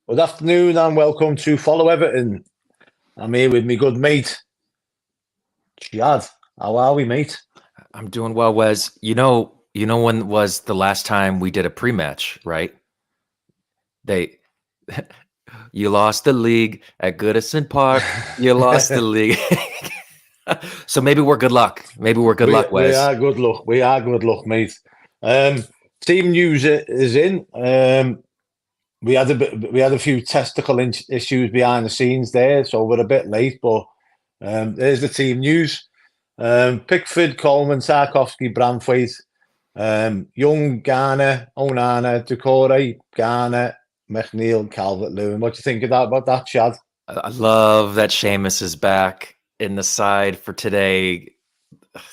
Good afternoon and welcome to Follow Everton. I'm here with my good mate, Chad. How are we, mate? I'm doing well, Wes. You know when was the last time we did a pre-match, right? They You lost the league at Goodison Park. You lost the league. So maybe we're good luck. Maybe we're good luck, we Wes. are good luck. We are good luck, mate. Team news is in. We had a few testicle issues behind the scenes there, so we're a bit late. But there's the team news. Pickford, Coleman, Tarkowski, Branthwaite, Young, Garner, Onana, Decore, Garner, McNeil, Calvert-Lewin. What do you think of that about that, Chad? I love that Seamus is back in the side for today.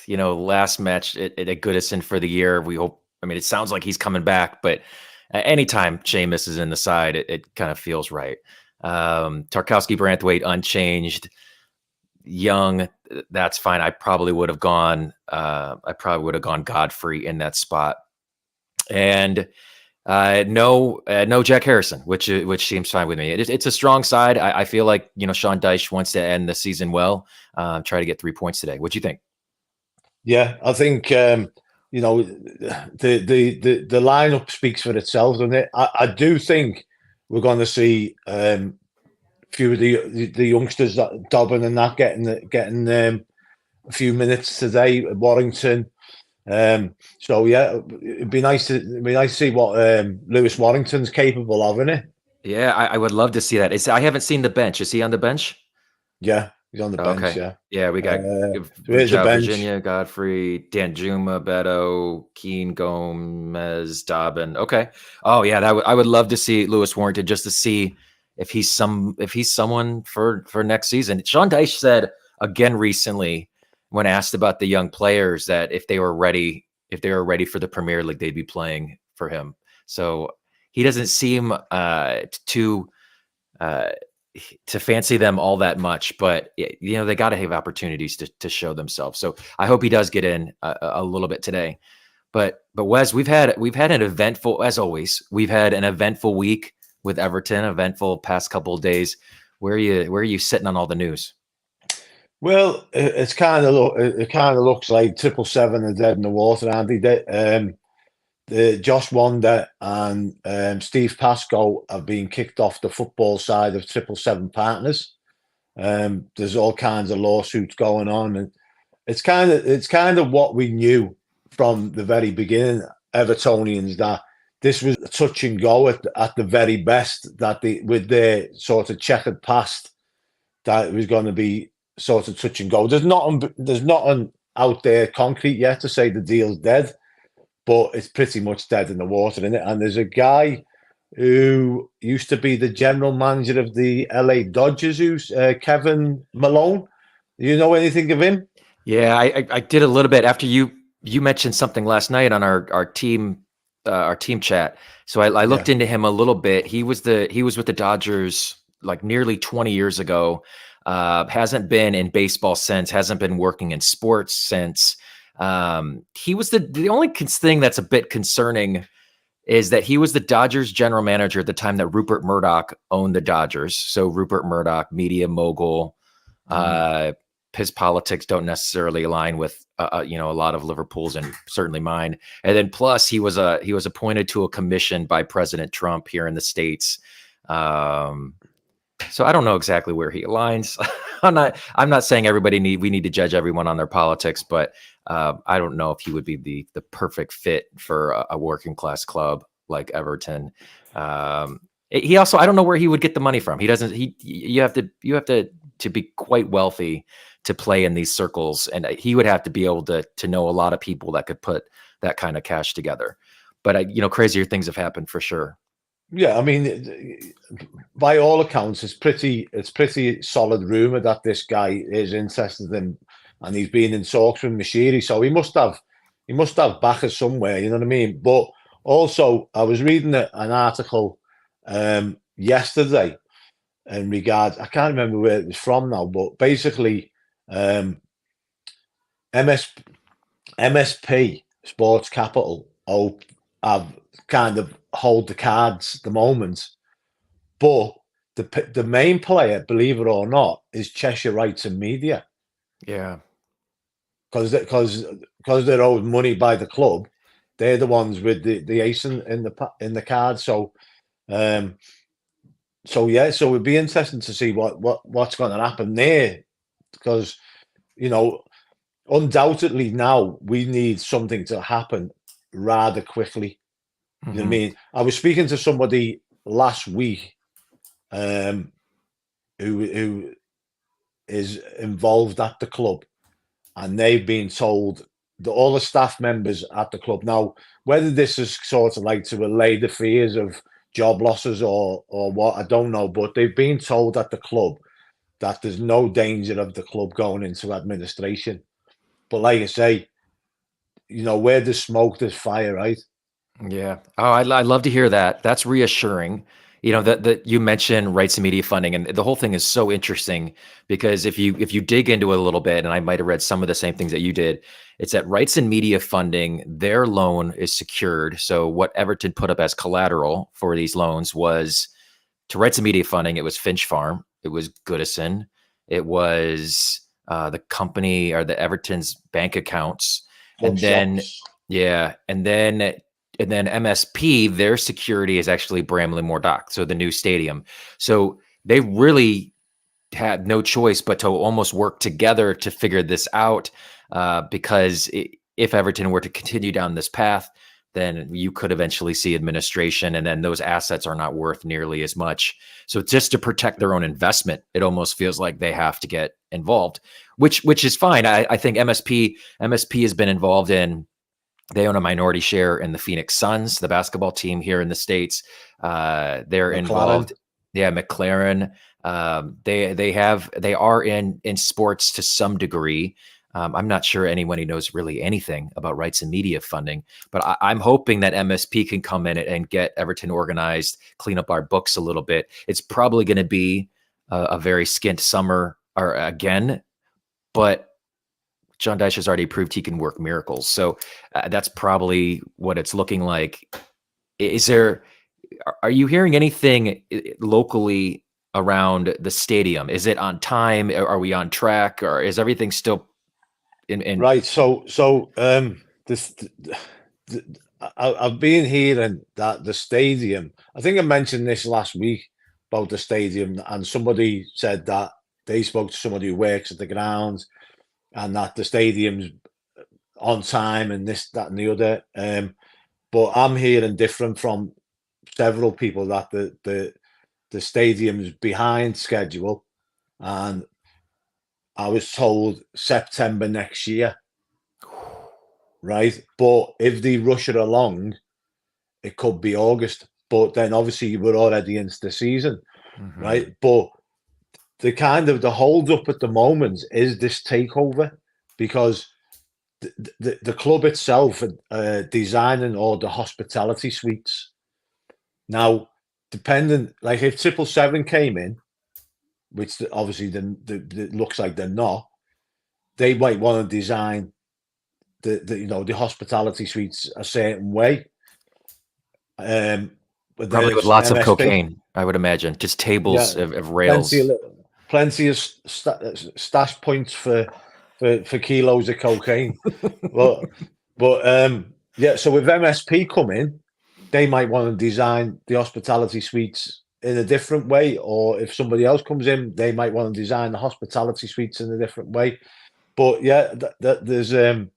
Last match at Goodison for the year. We hope. I mean, it sounds like he's coming back, but anytime Seamus is in the side, it kind of feels right. Tarkowski, Branthwaite, unchanged. Young, that's fine. I probably would have gone. I probably would have gone Godfrey in that spot, and no Jack Harrison, which seems fine with me. It's a strong side. I feel like Sean Dyche wants to end the season well. Try to get 3 points today. What do you think? Yeah, I think the lineup speaks for itself, doesn't it? I do think we're going to see a few of the youngsters that Dobbin and that getting a few minutes today. Warrington. So yeah, it'd be nice to see what Lewis Warrington's capable of, isn't it? Yeah, I would love to see that. I haven't seen the bench. Is he on the bench? Yeah, he's on the bench. Okay. Yeah. Yeah, we got So here's the bench. Virginia, Godfrey, Danjuma, Beto, Keane, Gomez, Dobbin. Okay. Oh yeah, I would love to see Lewis Warrington just to see if he's someone for next season. Sean Dyche said again recently when asked about the young players that if they were ready for the Premier League, they'd be playing for him. So he doesn't seem to fancy them all that much, but they got to have opportunities to show themselves. So I hope he does get in a little bit today. But Wes, we've had an eventful, as always. We've had an eventful week with Everton, eventful past couple of days. Where are you sitting on all the news? Well, it kind of looks like 777 are dead in the water, Andy. Josh Wanda and Steve Pascoe have been kicked off the football side of 777 Partners. There's all kinds of lawsuits going on, and it's kind of what we knew from the very beginning, Evertonians, that this was a touch and go at the very best. That with their sort of checkered past, that it was going to be sort of touch and go. There's nothing out there concrete yet to say the deal's dead, but it's pretty much dead in the water, isn't it? And there's a guy who used to be the general manager of the LA Dodgers, who's Kevin Malone. Do you know anything of him? Yeah, I did a little bit after you mentioned something last night on our team chat. So I looked into him a little bit. He was with the Dodgers like nearly 20 years ago. Hasn't been in baseball since. Hasn't been working in sports since. He was the only thing that's a bit concerning is that he was the Dodgers general manager at the time that Rupert Murdoch owned the Dodgers. So Rupert Murdoch, media mogul. His politics don't necessarily align with a lot of Liverpool's and certainly mine. And then plus he was appointed to a commission by President Trump here in the States. So I don't know exactly where he aligns. I'm not saying we need to judge everyone on their politics, but I don't know if he would be the perfect fit for a working class club like Everton. He also, I don't know where he would get the money from. He doesn't. You have to be quite wealthy to play in these circles, and he would have to be able to know a lot of people that could put that kind of cash together. But crazier things have happened for sure. Yeah, I mean, by all accounts, it's pretty solid rumor that this guy is interested in, and he's been in talks with Mashiri, so he must have backers somewhere. You know what I mean? But also, I was reading an article yesterday in regards. I can't remember where it was from now, but basically, MSP Sports Capital have kind of hold the cards at the moment, But the main player, believe it or not, is Cheshire Rights and Media, Yeah. because they're owed money by the club. They're the ones with the ace in the card. Um, so it'd be interesting to see what's going to happen there, because you know, undoubtedly now we need something to happen rather quickly. You know what I mean? I was speaking to somebody last week, um, who is involved at the club, and they've been told that all the staff members at the club now, whether this is sort of like to allay the fears of job losses or what, I don't know, but they've been told at the club that there's no danger of the club going into administration. But like I say, where there's smoke, there's fire, right? Yeah. Oh, I love to hear that. That's reassuring. That you mentioned rights and media funding, and the whole thing is so interesting because if you dig into it a little bit, and I might have read some of the same things that you did, it's that rights and media funding, their loan is secured. So what Everton put up as collateral for these loans was to rights and media funding. It was Finch Farm, it was Goodison, it was the company or the Everton's bank accounts, Club and then shops. yeah, and then MSP, their security is actually Bramley Moore Dock, so the new stadium. So they really had no choice but to almost work together to figure this out, because if Everton were to continue down this path, then you could eventually see administration, and then those assets are not worth nearly as much. So just to protect their own investment, it almost feels like they have to get involved, which is fine. I think MSP has been involved in. They own a minority share in the Phoenix Suns, the basketball team here in the States. They're McLaren. involved. Yeah, McLaren. They are in sports to some degree. I'm not sure anyone who knows really anything about rights and media funding, but I'm hoping that MSP can come in and get Everton organized, clean up our books a little bit. It's probably going to be a very skint summer or again, but John Dyche has already proved he can work miracles. So that's probably what it's looking like. Are you hearing anything locally around the stadium? Is it on time? Are we on track, or is everything still in? Right. This, I've been hearing that the stadium, I think I mentioned this last week about the stadium, and somebody said that they spoke to somebody who works at the ground, and that the stadium's on time and this, that, and the other. But I'm hearing different from several people that the stadium's behind schedule, and I was told September next year, right? But if they rush it along, it could be August. But then obviously we're already into the season, Mhm. right? But the hold up at the moment is this takeover, because the club itself designing all the hospitality suites. Now, depending, like if 777 came in, which obviously it looks like they're not, they might want to design the hospitality suites a certain way. Um, but then Probably with if lots of MSP, cocaine, I would imagine, just yeah, tables of plenty rails. of plenty of stash points for kilos of cocaine. Well, but yeah, so with MSP come in, they might want to design the hospitality suites in a different way, or if somebody else comes in, they might want to design the hospitality suites in a different way. But yeah, there's like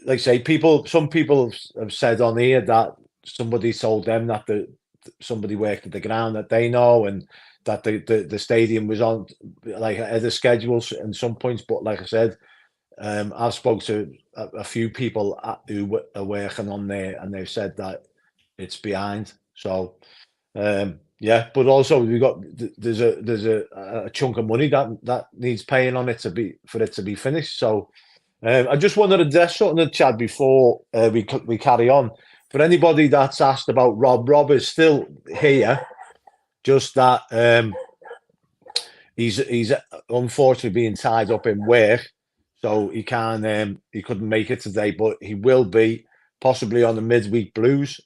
I say, some people have said on here that somebody told them that somebody worked at the ground that they know, and that the stadium was on like at the schedules in some points. But like I said, I've spoke to a few people who are working on there, and they've said that it's behind. So yeah, but also there's a chunk of money that needs paying on it for it to be finished. So I just wanted to address something to Chad before we carry on. For anybody that's asked about Rob is still here. Just that he's unfortunately being tied up in work, so he couldn't make it today, but he will be possibly on the midweek blues,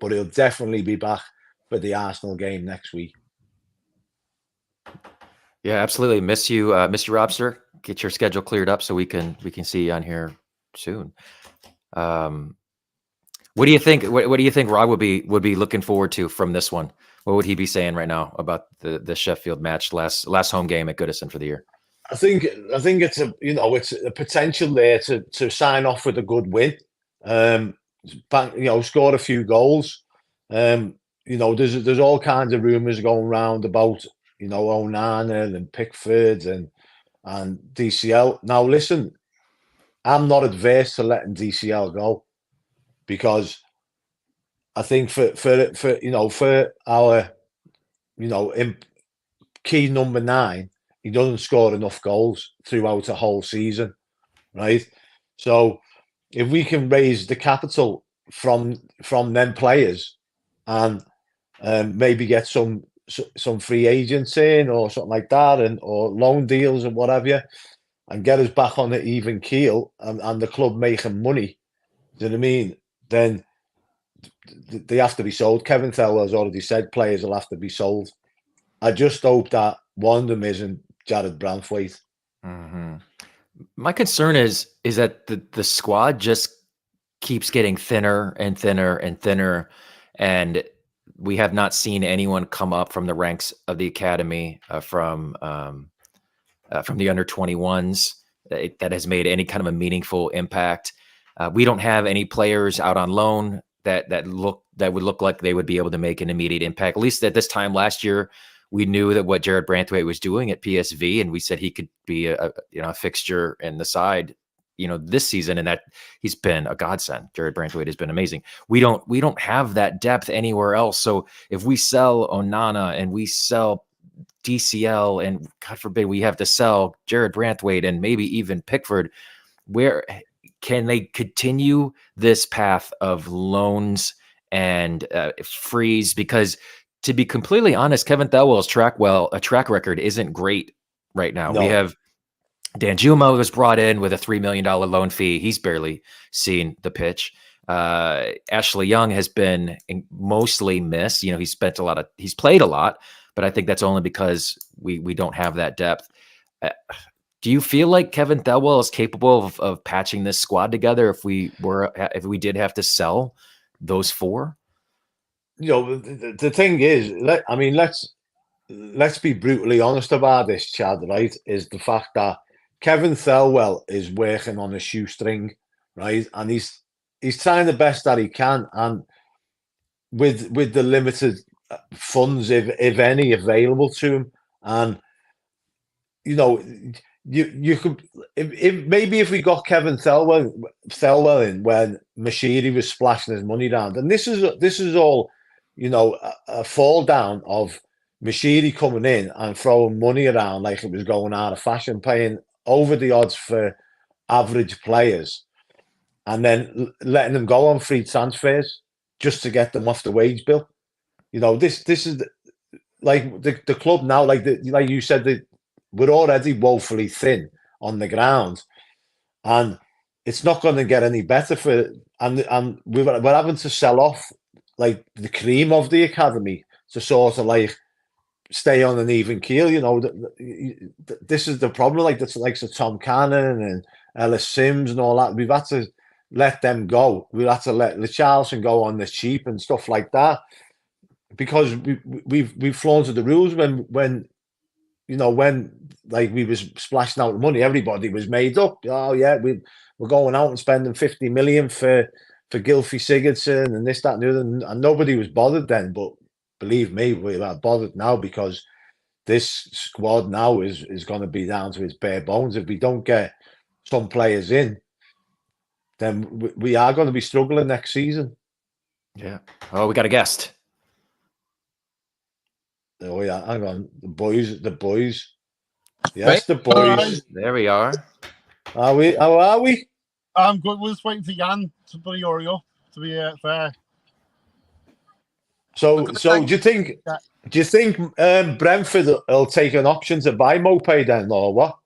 but he'll definitely be back for the Arsenal game next week. Yeah, absolutely. Miss you, Mr. Robster. Get your schedule cleared up so we can see you on here soon. What do you think? What do you think Rob would be looking forward to from this one? What would he be saying right now about the Sheffield match, last home game at Goodison for the year? I think it's it's a potential there to sign off with a good win. Score a few goals. There's all kinds of rumours going around about Onana and Pickford and DCL. Now listen, I'm not adverse to letting DCL go because I think for our key number 9, he doesn't score enough goals throughout a whole season, right? So if we can raise the capital from them players and maybe get some free agents in or something like that, or loan deals and whatever, and get us back on the even keel, and the club making money, do you know what I mean? Then they have to be sold. Kevin Thelwell has already said players will have to be sold. I just hope that one of them isn't Jared Branthwaite. Mm-hmm. My concern is that the squad just keeps getting thinner and thinner and thinner, and we have not seen anyone come up from the ranks of the academy, from the under 21s that has made any kind of a meaningful impact. We don't have any players out on loan that would look like they would be able to make an immediate impact. At least at this time last year, we knew that what Jared Branthwaite was doing at PSV, and we said he could be a fixture in the side, this season, and that he's been a godsend. Jared Branthwaite has been amazing. We don't have that depth anywhere else. So if we sell Onana and we sell DCL, and God forbid we have to sell Jared Branthwaite and maybe even Pickford, where can they continue this path of loans and freeze? Because to be completely honest, Kevin Thelwell's track record isn't great right now. No. We have Danjuma was brought in with a $3 million loan fee. He's barely seen the pitch. Ashley Young has been mostly missed. He's played a lot, but I think that's only because we don't have that depth. Do you feel like Kevin Thelwell is capable of patching this squad together if we did have to sell those 4? The thing is, let's be brutally honest about this, Chad, right? Is the fact that Kevin Thelwell is working on a shoestring, right? And he's trying the best that he can, and with the limited funds, if any, available to him. And you could, if maybe if we got Kevin Thelwell in when Mashiri was splashing his money around, and this is all a fall down of Mashiri coming in and throwing money around like it was going out of fashion, paying over the odds for average players, and then letting them go on free transfers just to get them off the wage bill. This is like the club now, like you said, that we're already woefully thin on the ground, and it's not going to get any better and we're having to sell off like the cream of the academy to sort of like stay on an even keel. This is the problem. Like the likes of Tom Cannon and Ellis Sims and all that. We've had to let them go. We've had to let Richarlison go on the cheap and stuff like that, because we've flaunted the rules when like we was splashing out the money. Everybody was made up. Oh yeah, we're going out and spending 50 million for Gylfi Sigurdsson and this, that, and the other, and nobody was bothered then. But believe me, we are bothered now, because this squad now is going to be down to its bare bones. If we don't get some players in, then we are going to be struggling next season. Yeah. Oh, we got a guest. Oh yeah, hang on. The boys. Yes, the boys. There we are. Are we? How are we? I'm good. We're just waiting for Jan to put a Oreo to be fair. So do you think Brentford will take an option to buy Mopé then, or what?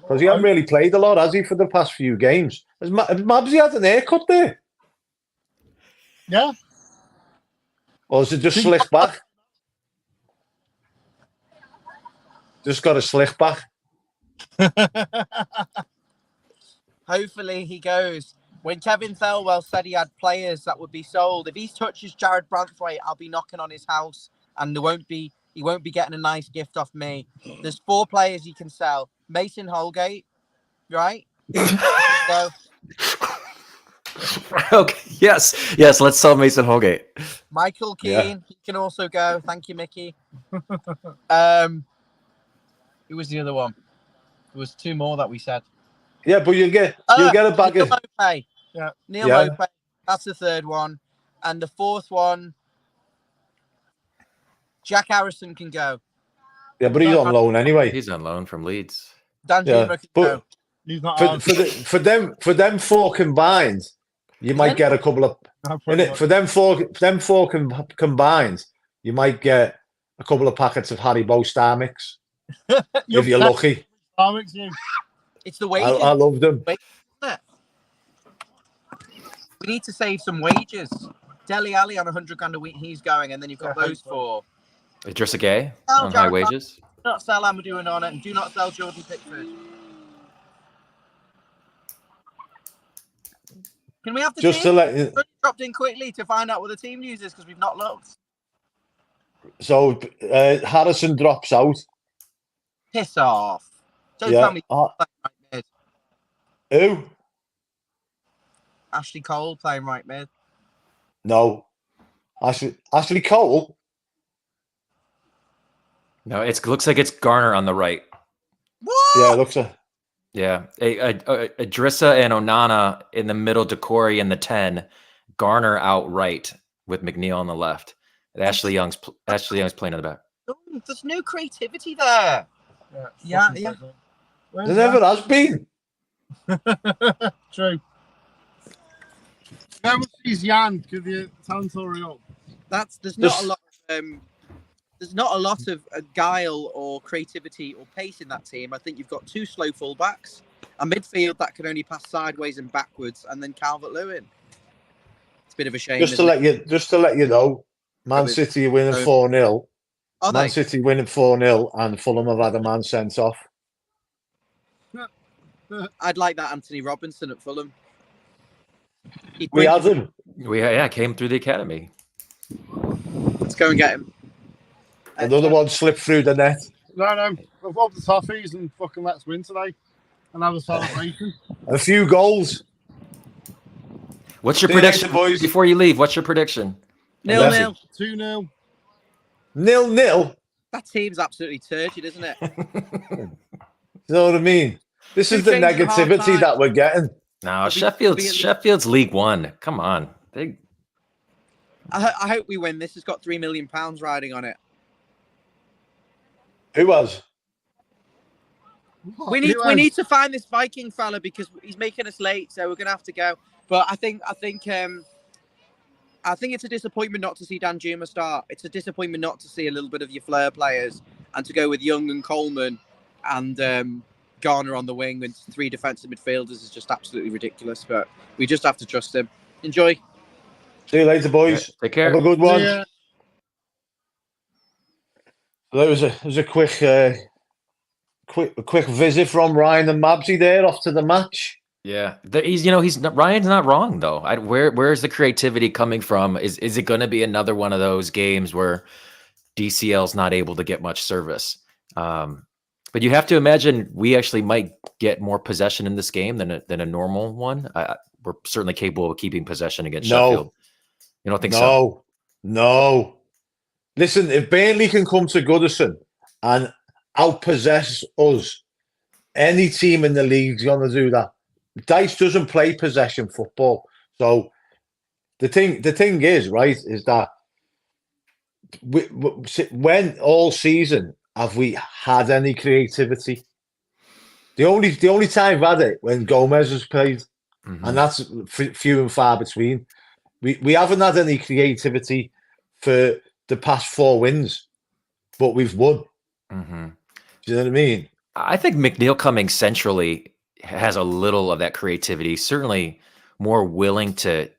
Because he hasn't really played a lot, has he, for the past few games? Has Mabsy had an haircut there? Yeah. Or is it just slicked back? Just got a slick back. Hopefully he goes. When Kevin Thelwell said he had players that would be sold, if he touches Jared Branthwaite, I'll be knocking on his house, and he won't be getting a nice gift off me. There's 4 players you can sell. Mason Holgate, right? So, Okay. Yes. Let's sell Mason Holgate. Michael Keane, Yeah. he can also go. Thank you, Mickey. Who was the other one? There was 2 more that we said. Yeah, but you'll get a bag Neil of. Maupay. Yeah. Neil Yeah. Maupay. That's the 3rd one. And the 4th one, Jack Harrison can go. Yeah, but he's on loan anyway. He's on loan from Leeds. Dan Yeah, Juma can but go. He's not for, ours. for them 4 combined, you might get a couple of. No, pretty much. For them four combined, you might get a couple of packets of Haribo Star Mix if you're lucky. Alex, you. It's the wages. I love them. We need to save some wages. Dele Alli on 100 grand a week, he's going, and then you've got those 4. Idrissa Gueye Oh, on high Jared wages. Do not sell Amadou and on it, and do not sell Jordan Pickford. Can we have the Just team? to let you. Dropped in quickly to find out what the team news is because we've not looked. So Harrison drops out. Piss off. Don't Yeah. tell me right mid. Who? Ashley Cole playing right mid. No. Ashley Cole. No, it looks like it's Garner on the right. What? Yeah, it looks like. Yeah, Idrissa and Onana in the middle, Decore in the 10, Garner out right with McNeil on the left. Ashley Young's playing in the back. Oh, there's no creativity there. Yeah. Where's There never has been. that? True. Where was his Jan? Give you sound story up. There's not a lot of there's not a lot of guile or creativity or pace in that team. I think you've got 2 slow fullbacks, a midfield that can only pass sideways and backwards, and then Calvert-Lewin. It's a bit of a shame. Just to let you know, Man City are winning 4-0. Man City winning 4-0, and Fulham have had a man sent off. I'd like that Anthony Robinson at Fulham. We had him. Came through the academy. Let's go and get him. Another one slipped through the net. No. We've got the toffees and fucking let's win today. And have a celebration. A few goals. What's your See you prediction, later, boys. before you leave? What's your prediction? 0-0. 2-0. 0-0. That team's absolutely turgid, isn't it? You know what I mean? This is Who the changed at negativity half-time? that we're getting. No, It'll be Sheffield's League One. Come on. I hope we win. This has got £3 million riding on it. Who was? We need to find this Viking fella because he's making us late, so we're gonna have to go. But I think it's a disappointment not to see Dan Juma start. It's a disappointment not to see a little bit of your flair players and to go with Young and Coleman and Garner on the wing and 3 defensive midfielders is just absolutely ridiculous. But we just have to trust him. Enjoy. See you later, boys. Take care. Have a good one. Yeah. There was a quick visit from Ryan and Mabsy there off to the match. Yeah, Ryan's not wrong though. Where's the creativity coming from? Is it going to be another one of those games where DCL's not able to get much service? But you have to imagine we actually might get more possession in this game than a normal one. We're certainly capable of keeping possession against Sheffield. You don't think so? No. Listen, if Burnley can come to Goodison and outpossess us, any team in the league's going to do that. Dice doesn't play possession football. So the thing is, right, is that when all season have we had any creativity? The only time we've had it when Gomez has played, and that's few and far between. We haven't had any creativity for the past 4 wins, but we've won. Mm-hmm. Do you know what I mean? I think McNeil coming centrally has a little of that creativity. Certainly more willing to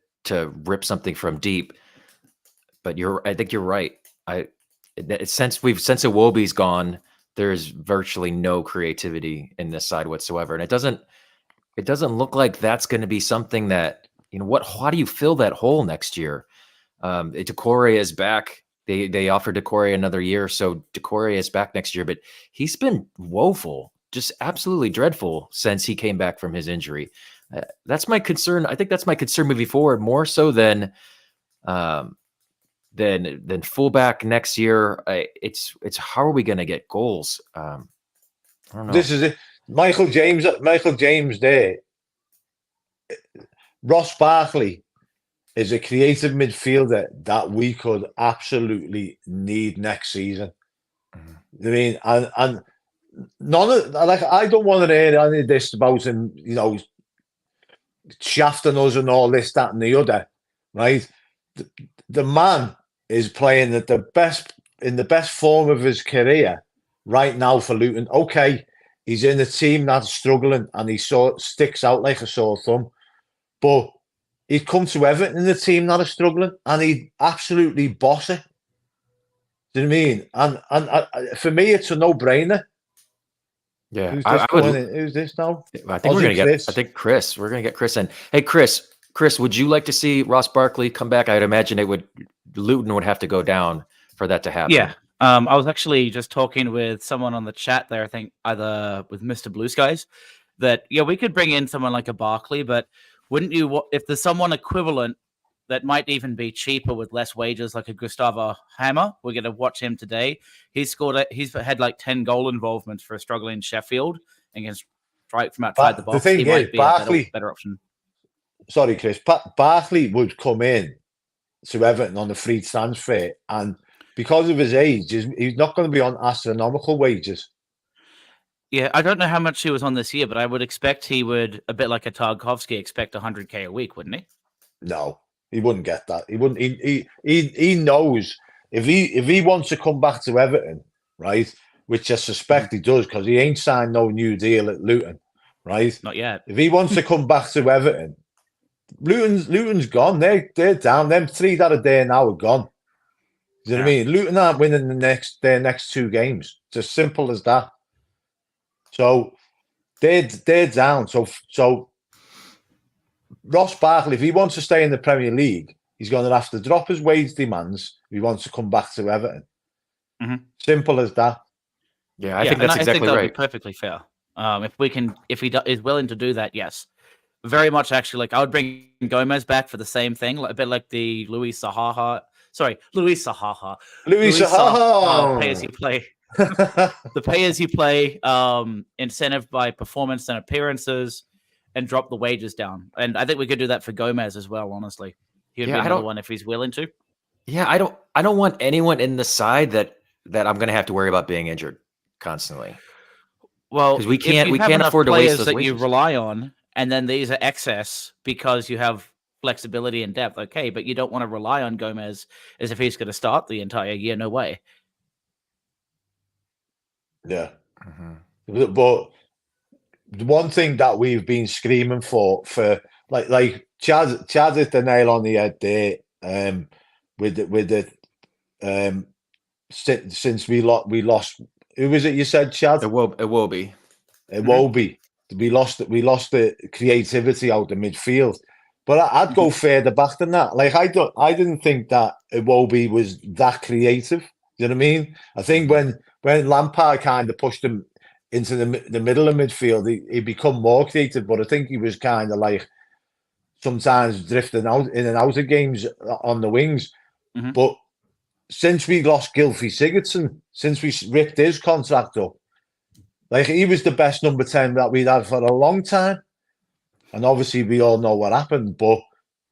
rip something from deep. But I think you're right. Since Iwobi's gone, there's virtually no creativity in this side whatsoever. And it doesn't look like that's going to be something that, how do you fill that hole next year? Decore is back. They offered Decore another year, so Decore is back next year, but he's been woeful, just absolutely dreadful since he came back from his injury. That's my concern. I think that's my concern moving forward, more so than fullback next year. It's how are we going to get goals? I don't know. This is it. Michael James there. Ross Barkley is a creative midfielder that we could absolutely need next season. I mean, and none of I don't want to hear any of this about him, shafting us and all this, that, and the other, right? The man is playing at in the best form of his career right now for Luton. Okay, he's in a team that's struggling and he sticks out like a sore thumb, but he'd come to Everton in the team that is struggling and he'd absolutely boss it. Do you know what I mean? And for me, it's a no-brainer. Yeah, Who's this now? I think we're gonna get Chris. We're gonna get Chris in. Hey, Chris, would you like to see Ross Barkley come back? I'd imagine Luton would have to go down for that to happen. Yeah. I was actually just talking with someone on the chat there. I think either with Mr. Blue Skies, that we could bring in someone like a Barkley, but wouldn't you? If there's someone equivalent that might even be cheaper with less wages, like a Gustavo Hammer. We're going to watch him today. He's had like 10 goal involvements for a struggling Sheffield and can strike from outside the box. The thing is, Barkley, a better option. Sorry, Chris. Barkley would come in to Everton on the free transfer, and because of his age, he's not going to be on astronomical wages. Yeah, I don't know how much he was on this year, but I would expect he would, a bit like a Tarkovsky, expect 100K a week, wouldn't he? No. He wouldn't get that. He wouldn't. He knows if he wants to come back to Everton, right? Which I suspect he does because he ain't signed no new deal at Luton, right? Not yet. If he wants to come back to Everton, Luton's gone. They're down. Them three that are there now are gone. Do you know what I mean? Luton aren't winning their next two games. It's as simple as that. So they're down. So. Ross Barkley, if he wants to stay in the Premier League, he's going to have to drop his wage demands if he wants to come back to Everton. Mm-hmm. Simple as that. Yeah, I think that's exactly right. That'd be perfectly fair. If he is willing to do that, yes, very much actually. Like I would bring Gomez back for the same thing, a bit like the Louis Saha pay as you play. The pay as you play incentive by performance and appearances. And drop the wages down. And I think we could do that for Gomez as well, honestly. He would be another one if he's willing to. Yeah, I don't want anyone in the side that I'm going to have to worry about being injured constantly. Well, because we can't afford to waste those that wages. You rely on, and then these are excess because you have flexibility and depth. Okay, but you don't want to rely on Gomez as if he's going to start the entire year. No way. Yeah. Mm-hmm. But the one thing that we've been screaming for like Chad hit the nail on the head there with the since we lost who was it you said, Chad? It will be. It will be. We lost the creativity out the midfield. But I'd go further back than that. Like I didn't think that Iwobi was that creative. You know what I mean? I think when Lampard kind of pushed him into the middle of midfield, he become more creative. But I think he was kind of like sometimes drifting out in and out of games on the wings. Mm-hmm. But since we lost Gylfi Sigurdsson, since we ripped his contract up, like he was the best number 10 that we'd had for a long time. And obviously we all know what happened, but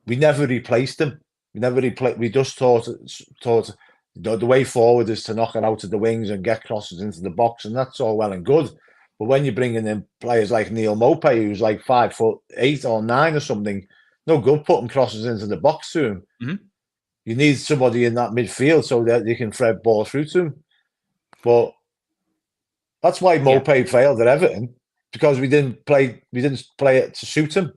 we never replaced him. We just thought the way forward is to knock it out of the wings and get crosses into the box, and that's all well and good. But when you're bringing in players like Neil Maupay, who's like 5'8" or 9" or something, no good putting crosses into the box to him. Mm-hmm. You need somebody in that midfield so that you can thread ball through to him. But that's why Maupay failed at Everton, because we didn't play it to suit him.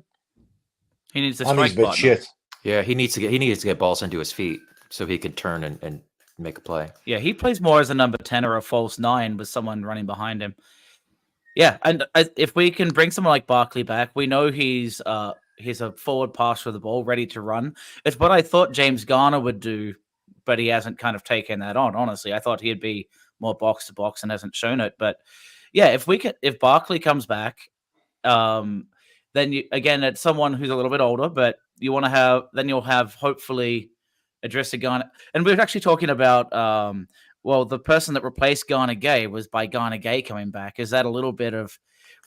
He needs to strike partner. Shit. Yeah, he needs to get balls into his feet so he can turn and make a play. Yeah, he plays more as a number 10 or a false 9 with someone running behind him. Yeah, and if we can bring someone like Barkley back, we know he's a forward passer of the ball, ready to run. It's what I thought James Garner would do, but he hasn't kind of taken that on. Honestly, I thought he'd be more box to box and hasn't shown it. But yeah, if Barkley comes back, then it's someone who's a little bit older, but you'll have hopefully Idrissa Gana. And we were actually talking about the person that replaced Garner Gay was by Garner Gay coming back. Is that a little bit of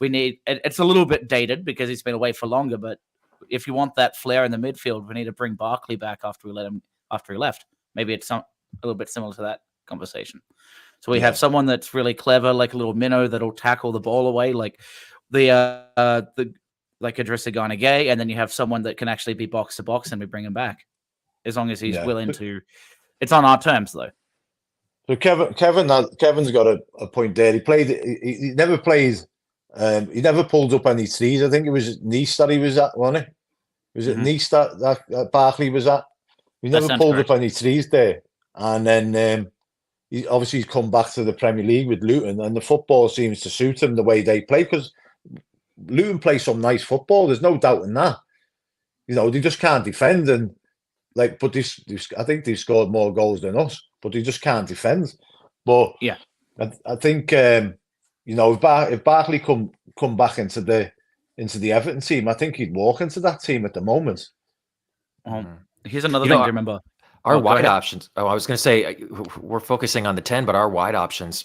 it's a little bit dated because he's been away for longer, but if you want that flair in the midfield, we need to bring Barkley back after he left. Maybe it's a little bit similar to that conversation. So we have someone that's really clever, like a little minnow that'll tackle the ball away, like like Idrissa Gana Gay, and then you have someone that can actually be box to box, and we bring him back as long as he's willing to. It's on our terms, though. So Kevin's got a point there. He never played. He never pulled up any threes. I think it was Nice that he was at, wasn't it? Was it Nice that Barkley was at? He never pulled up any threes there. And then he's come back to the Premier League with Luton, and the football seems to suit him the way they play, because Luton play some nice football. There's no doubt in that. They just can't defend, and but I think they've scored more goals than us, but they just can't defend. But yeah, I think if Barkley come back into the Everton team, I think he'd walk into that team at the moment. Here's another thing to remember. Our wide options. I was going to say we're focusing on the 10, but our wide options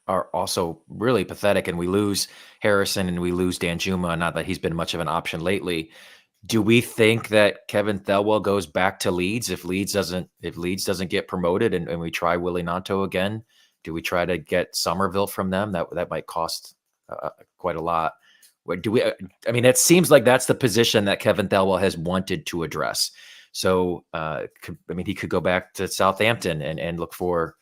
are also really pathetic, and we lose Harrison and we lose Danjuma. Not that he's been much of an option lately. Do we think that Kevin Thelwell goes back to Leeds if Leeds doesn't get promoted and we try Willie Nanto again? Do we try to get Somerville from them? That might cost quite a lot. It seems like that's the position that Kevin Thelwell has wanted to address. So, he could go back to Southampton and look for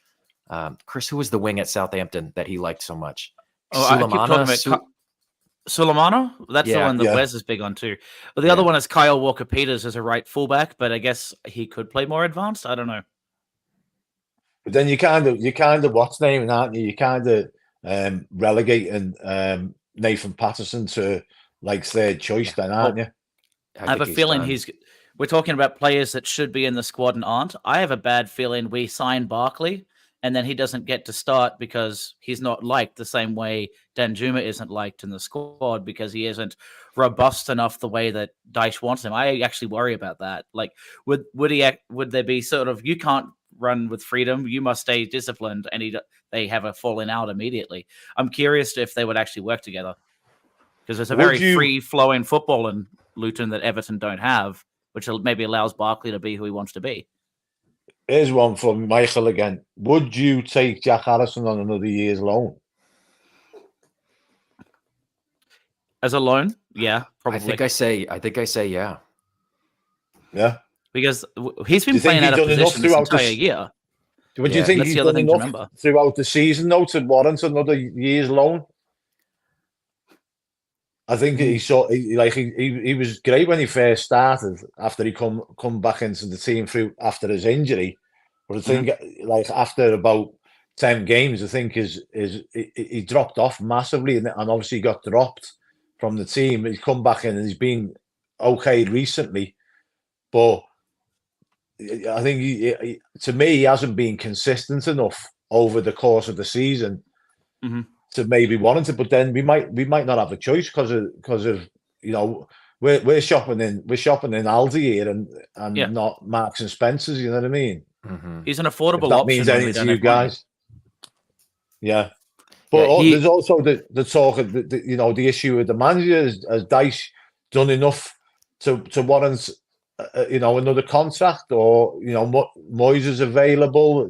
Chris. Who was the wing at Southampton that he liked so much? Sulemana? That's the one that Wez is big on too. But the other one is Kyle Walker-Peters as a right fullback, but I guess he could play more advanced. I don't know. But then you kind of what's naming, aren't you? You kind of relegating Nathan Patterson to third choice, then, aren't you? I have a feeling we're talking about players that should be in the squad and aren't. I have a bad feeling we sign Barkley and then he doesn't get to start because he's not liked the same way Danjuma isn't liked in the squad, because he isn't robust enough the way that Dyche wants him. I actually worry about that. Would there be sort of, you can't run with freedom, you must stay disciplined, and they have a falling out immediately. I'm curious if they would actually work together, because there's a very free-flowing football in Luton that Everton don't have, which maybe allows Barkley to be who he wants to be. Here's one from Michael again. Would you take Jack Harrison on another year's loan? As a loan? Yeah, probably. I think I say yeah. Yeah. Because he's been playing out of position this entire year. Do you think he's done enough throughout the season, though, to warrant another year's loan? I think he was great when he first started, after he come back into the team after his injury. But I think after about 10 games, I think he dropped off massively, and obviously got dropped from the team. He's come back in and he's been okay recently, but I think to me he hasn't been consistent enough over the course of the season to maybe warrant it. But then we might not have a choice because of we're shopping in Aldi here and not Marks and Spencers. You know what I mean? Mm-hmm. He's an affordable if that option. Means anything to you guys? Yeah. But there's also the talk of the issue with the manager. Has Dyche done enough to warrant another contract, or Moyes is available?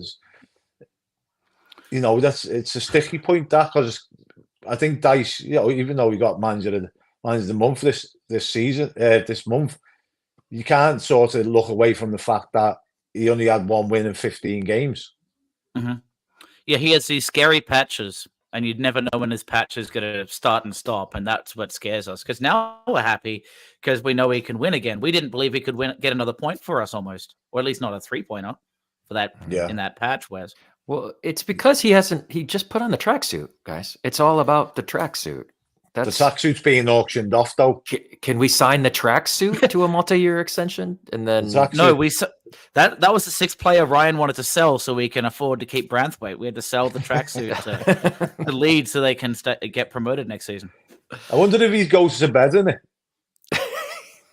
It's a sticky point, that, because I think Dyche, even though he got manager of the month this season, this month, you can't sort of look away from the fact that he only had one win in 15 games. Mm-hmm. Yeah, he has these scary patches, and you'd never know when his patch is going to start and stop, and that's what scares us. Because now we're happy because we know he can win again. We didn't believe he could get another point for us, almost, or at least not a 3-pointer for that in that patch, Wes. Well, it's because he just put on the tracksuit, guys. It's all about the tracksuit. The tracksuit's being auctioned off, though. Can we sign the tracksuit to a multi-year extension? And then no, that was the 6th player Ryan wanted to sell so we can afford to keep Branthwaite. We had to sell the tracksuit to Leeds so they can get promoted next season. I wonder if he goes to bed in it.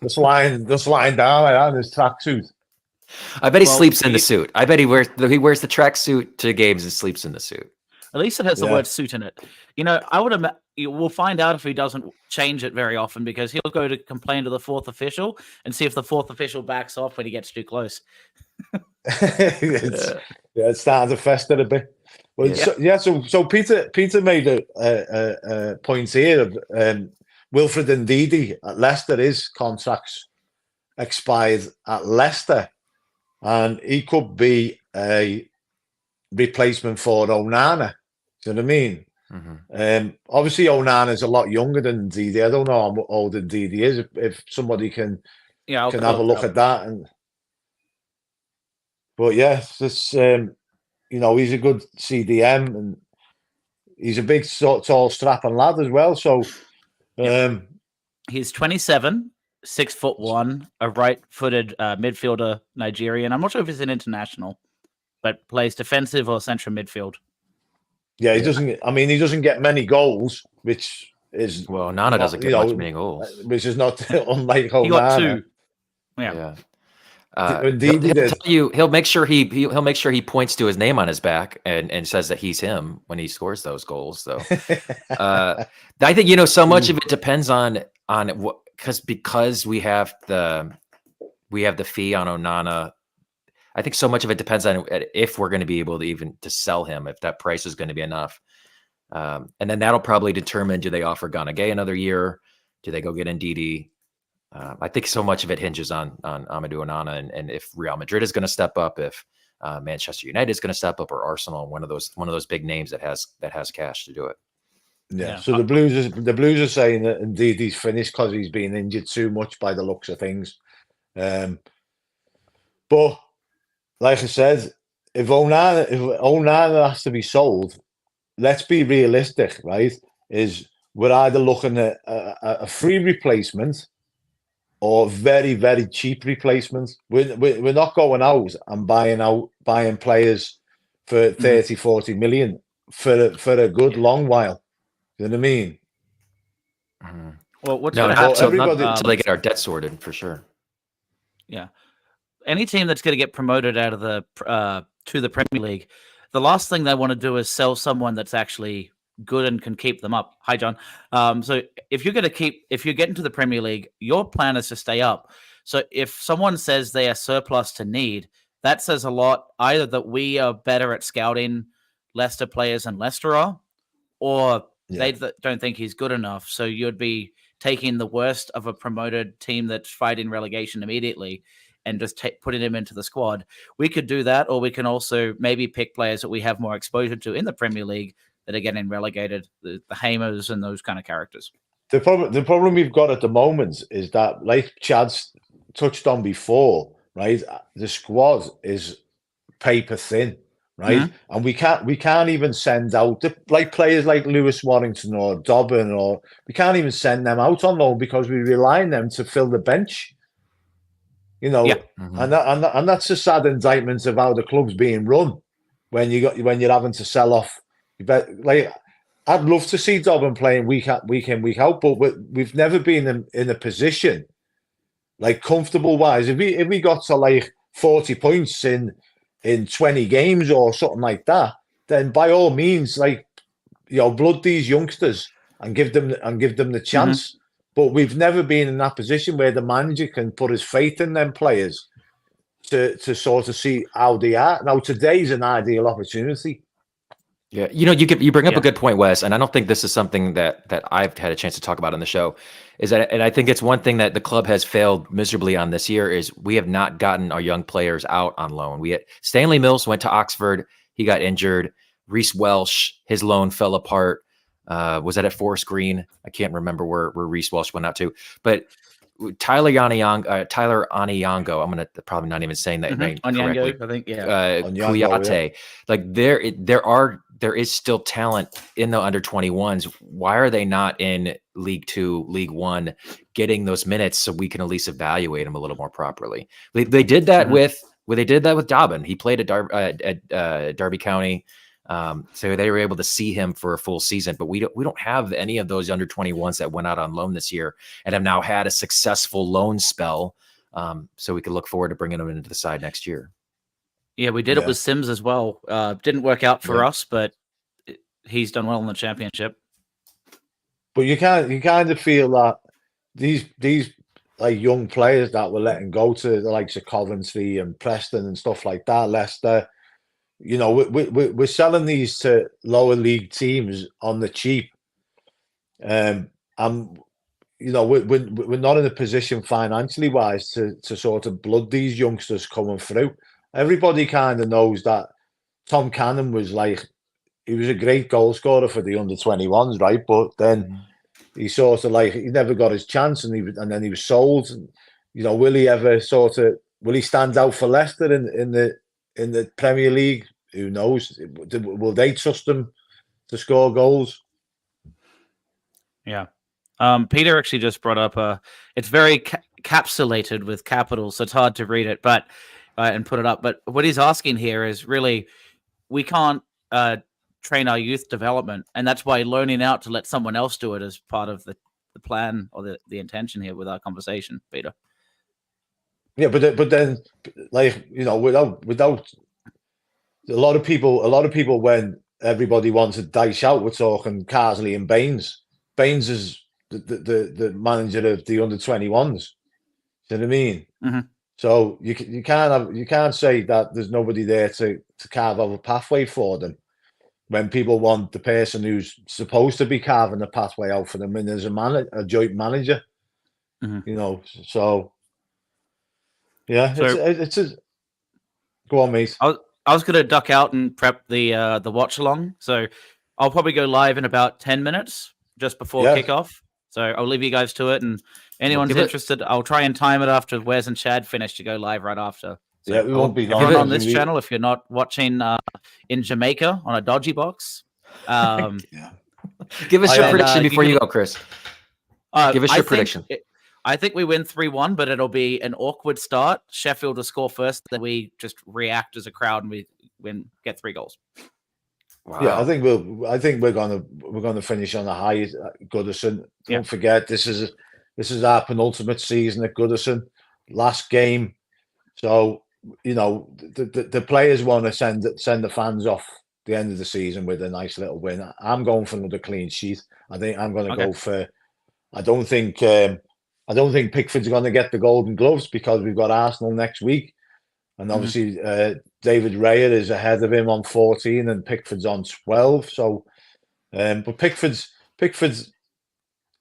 just lying down like that in his tracksuit. I bet he sleeps in the suit. I bet he wears the tracksuit to games and sleeps in the suit. At least it has the word suit in it. You know, I would imagine we'll find out if he doesn't change it very often, because he'll go to complain to the 4th official and see if the 4th official backs off when he gets too close. It's starting to fester a bit. Well, so Peter made a point here of Wilfred Ndidi at Leicester. His contract's expired at Leicester, and he could be a replacement for Onana. Do you know what I mean? Mm-hmm. Obviously, Onana's a lot younger than Ndidi. I don't know how old Ndidi is. If somebody can have a look at that, but this he's a good CDM, and he's a big, tall, strapping lad as well. So he's 27. 6'1", a right-footed midfielder, Nigerian. I'm not sure if he's an international, but plays defensive or central midfield. Yeah, he doesn't. I mean, he doesn't get many goals, which is Nana doesn't get many goals, which is not unlike Onana. He got 2. Yeah. He'll tell you. He'll make sure he points to his name on his back and says that he's him when he scores those goals. So, I think so much of it depends on what. Because we have the fee on Onana, I think so much of it depends on if we're going to be able to sell him, if that price is going to be enough, and then that'll probably determine: do they offer Ganagay another year? Do they go get Ndidi? I think so much of it hinges on Amadou Onana, and if Real Madrid is going to step up, if Manchester United is going to step up, or Arsenal, one of those big names that has cash to do it. Yeah. So the Blues are saying that indeed he's finished because he's been injured too much by the looks of things. But like I said, if Onana has to be sold, let's be realistic, right? We're either looking at a free replacement or very, very cheap replacement. We're not going out and buying players for 30, 40 million for a good long while. You know what I mean? Mm-hmm. Well, what's going to happen until they get our debt sorted, for sure. Yeah. Any team that's going to get promoted out of the to the Premier League, the last thing they want to do is sell someone that's actually good and can keep them up. Hi, John. So if you're getting to the Premier League, your plan is to stay up. So if someone says they are surplus to need, that says a lot. Either that we are better at scouting Leicester players than Leicester are, or they don't think he's good enough. So you'd be taking the worst of a promoted team that's fighting relegation immediately and just putting him into the squad. We could do that, or we can also maybe pick players that we have more exposure to in the Premier League that are getting relegated, the Hamers and those kind of characters. The problem we've got at the moment is that, like Chad's touched on before, right? The squad is paper thin. Right, mm-hmm. And we can't even send out players like Lewis Warrington or Dobbin, or we can't even send them out on loan because we rely on them to fill the bench. Mm-hmm. and that's a sad indictment of how the club's being run when you're having to sell off. I'd love to see Dobbin playing week in, week out, but we've never been in a position comfortable wise. If we got to 40 points in 20 games or something like that, then by all means, blood these youngsters and give them the chance. Mm-hmm. But we've never been in that position where the manager can put his faith in them players to sort of see how they are. Now, today's an ideal opportunity. Yeah, you bring up a good point, Wes, and I don't think this is something that I've had a chance to talk about on the show. And I think it's one thing that the club has failed miserably on this year is we have not gotten our young players out on loan. Stanley Mills went to Oxford, he got injured. Reece Welsh, his loan fell apart. Was that at Forest Green? I can't remember where Reece Welsh went out to, but Tyler Aniango. I'm gonna probably not even saying that name correctly. Onyango, I think, yeah. Kouyaté. Like there is still talent in the under 21s. Why are they not in League 2, League 1, getting those minutes so we can at least evaluate them a little more properly? They did that with Dobbin. He played at Derby County. So they were able to see him for a full season, but we don't have any of those under 21s that went out on loan this year and have now had a successful loan spell. So we can look forward to bringing them into the side next year. Yeah, we did it with Sims as well. Didn't work out for us, but he's done well in the championship. But you kind of feel that these like young players that were letting go to the likes of Coventry and Preston and stuff like that, Leicester. We're selling these to lower league teams on the cheap, and we're not in a position financially wise to sort of blood these youngsters coming through. Everybody kind of knows that Tom Cannon was he was a great goal scorer for the under 21s, right? But then he sort of he never got his chance, and then he was sold. Will he stand out for Leicester in the Premier League? Who knows? Will they trust him to score goals? Yeah. Peter actually just brought up it's very capsulated with capitals, so it's hard to read it, but and put it up. But what he's asking here is really, we can't train our youth development, and that's why loaning out to let someone else do it is part of the plan or the intention here with our conversation, Peter. Yeah, but then without a lot of people when everybody wants to dice out, we're talking Carsley and Baines. Baines is the manager of the under 21s. You know what I mean? Mm-hmm. So you can't say that there's nobody there to carve out a pathway for them when people want the person who's supposed to be carving the pathway out for them, and there's a joint manager. Mm-hmm. So yeah, it's a go on, mate. I was going to duck out and prep the watch along, so I'll probably go live in about 10 minutes just before kickoff. So I'll leave you guys to it, and anyone's interested, I'll try and time it after Wez and Chad finish to go live right after. So yeah, we won't be long on this channel if you're not watching in Jamaica on a dodgy box. Give us your prediction before you go, Chris. Give us your prediction. I think we win 3-1, but it'll be an awkward start. Sheffield will score first, then we just react as a crowd and we get 3 goals. Wow. Yeah, I think we're gonna finish on a high at Goodison. Don't forget, this is our penultimate season at Goodison, last game. So the players want to send the fans off the end of the season with a nice little win. I'm going for another clean sheet. I think I'm going to go for. I don't think Pickford's going to get the Golden Gloves because we've got Arsenal next week, and obviously David Raya is ahead of him on 14 and Pickford's on 12. So, but Pickford's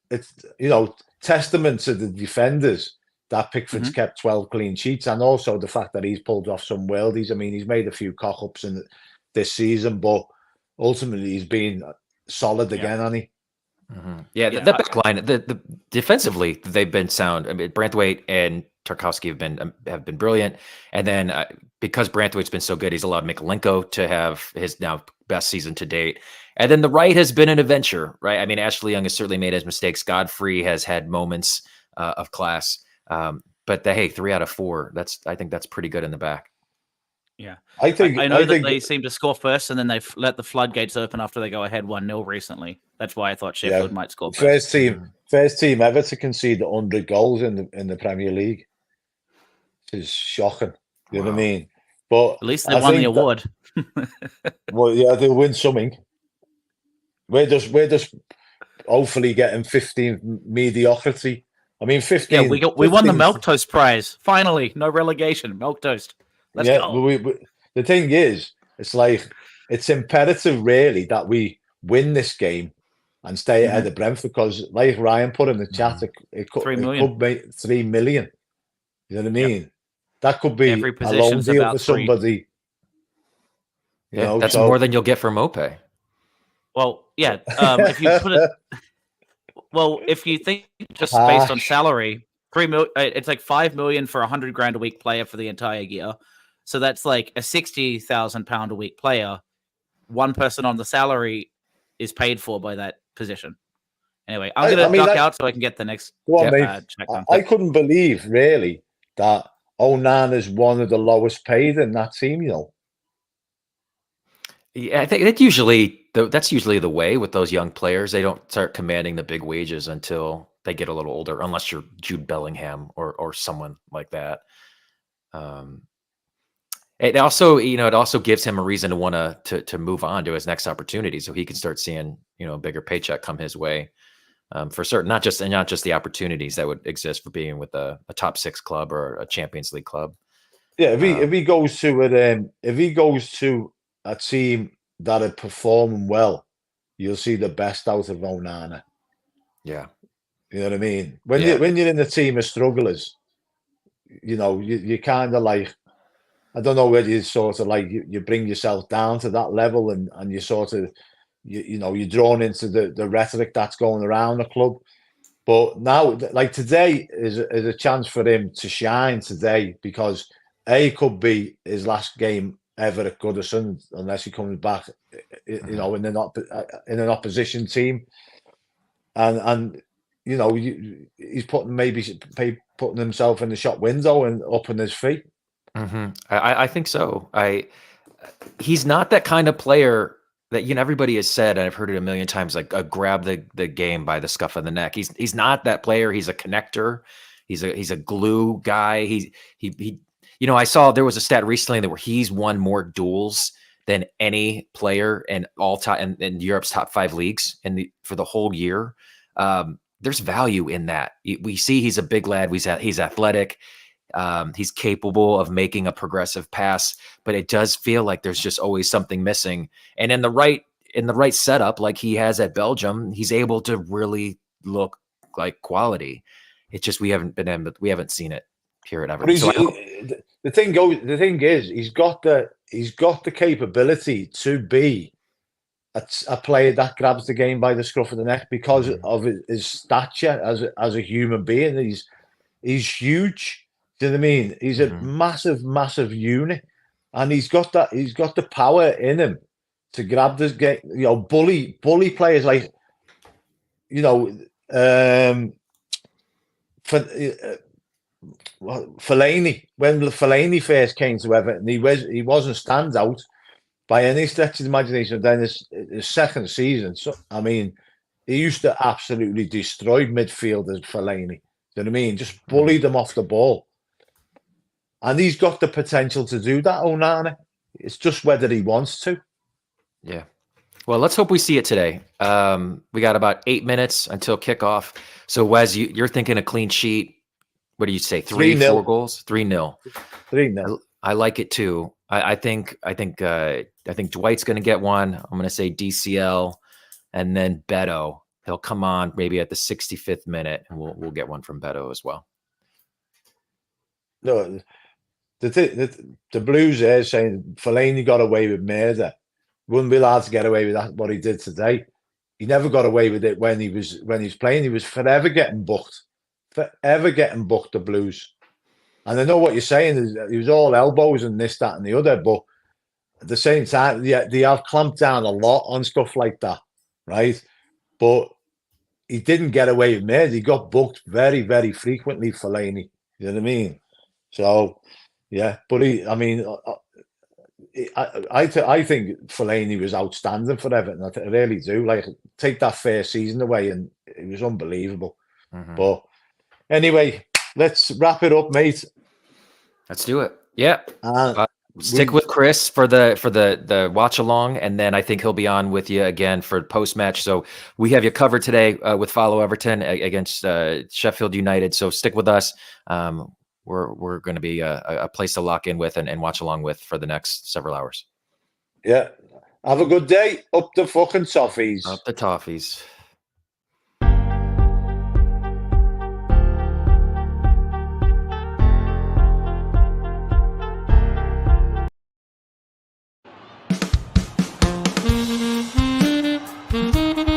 it's testament to the defenders that Pickford's kept 12 clean sheets, and also the fact that he's pulled off some worldies. I mean, he's made a few cock-ups in this season, but ultimately he's been solid again, hasn't he? Yeah, the back line, the defensively, they've been sound. I mean, Branthwaite and Tarkowski have been brilliant, and then because Branthwaite's been so good, he's allowed Mikalenko to have his now best season to date. And then the right has been an adventure, right? I mean, Ashley Young has certainly made his mistakes. Godfrey has had moments of class, but 3 out of 4. I think that's pretty good in the back. Yeah, I know that they seem to score first, and then they've let the floodgates open after they go ahead 1-0 recently. That's why I thought Sheffield might score first. First team ever to concede 100 goals in the Premier League. It's shocking. You know what I mean? But at least they won the award. Well, yeah, they'll win something. We're just hopefully getting 15 mediocrity. I mean, 15. Yeah, we won the Milk Toast Prize. Finally, no relegation. Milk Toast. Let's go. But the thing is, it's imperative really that we win this game and stay ahead of Brentford, because like Ryan put in the chat, it could be 3 million. You know what I mean? Yep. That could be a loan deal for somebody. That's more than you'll get for Mope. Well, if you put it, if you think just based on salary, It's like 5 million for $100,000 a week player for the entire year. So that's like a £60,000 a week player. One person on the salary is paid for by that position. Anyway, I'm going to duck out so I can get the next. Go on, mate. check done. I couldn't believe really that Onana's one of the lowest paid in that team. You know. Yeah, I think that's usually the way with those young players. They don't start commanding the big wages until they get a little older, unless you're Jude Bellingham or someone like that. It also gives him a reason to want to move on to his next opportunity, so he can start seeing a bigger paycheck come his way, for certain. Not just the opportunities that would exist for being with a top 6 club or a Champions League club. Yeah, if he goes to a team that are performing well, you'll see the best out of Onana. Yeah, you know what I mean. When you're in a team of strugglers, you kind of like, I don't know whether you sort of like you bring yourself down to that level, and you sort of you're drawn into the rhetoric that's going around the club. But now, like today, is a chance for him to shine today, because it could be his last game ever at Goodison, unless he comes back, in an opposition team, and he's putting himself in the shop window and up in his feet. I think so. He's not that kind of player that everybody has said, and I've heard it a million times, like grab the game by the scuff of the neck. He's not that player. He's a connector. He's a glue guy. He I saw there was a stat recently that where he's won more duels than any player in Europe's top 5 leagues for the whole year. There's value in that. We see he's a big lad. He's athletic. He's capable of making a progressive pass, but it does feel like there's just always something missing. And in the right setup, like he has at Belgium, he's able to really look like quality. It's just we haven't seen it here at Everton. So the thing is, he's got the capability to be a player that grabs the game by the scruff of the neck because of his stature as a human being. He's huge. Do you know what I mean? He's a massive unit, and he's got the power in him to grab this game. Bully players like Fellaini. When Fellaini first came to Everton, he wasn't standout by any stretch of the imagination. Then his second season, so I mean, he used to absolutely destroy midfielders. Fellaini, do you know what I mean? Just bully them off the ball. And he's got the potential to do that, Onana. It's just whether he wants to. Yeah. Well, let's hope we see it today. We got about 8 minutes until kickoff. So, Wes, you're thinking a clean sheet. What do you say? 3-4 goals? 3-0. 3-0. I like it too. I think Dwight's going to get one. I'm going to say DCL, and then Beto. He'll come on maybe at the 65th minute, and we'll get one from Beto as well. No. The Blues are saying Fellaini got away with murder. Wouldn't be allowed to get away with that. What he did today, he never got away with it when he was playing. He was forever getting booked. The Blues. And I know what you're saying is he was all elbows and this, that, and the other. But at the same time, they have clamped down a lot on stuff like that, right? But he didn't get away with murder. He got booked very, very frequently. Fellaini, you know what I mean? So. Yeah, but I think Fellaini was outstanding for Everton. I really do. Like, take that first season away, and it was unbelievable. But anyway, let's wrap it up, mate. Let's do it. Yeah. Stick with Chris for the watch along, and then I think he'll be on with you again for post match. So we have you covered today with Follow Everton against Sheffield United. So stick with us. We're going to be a place to lock in with and watch along with for the next several hours. Yeah. Have a good day. Up the fucking toffees. Up the toffees.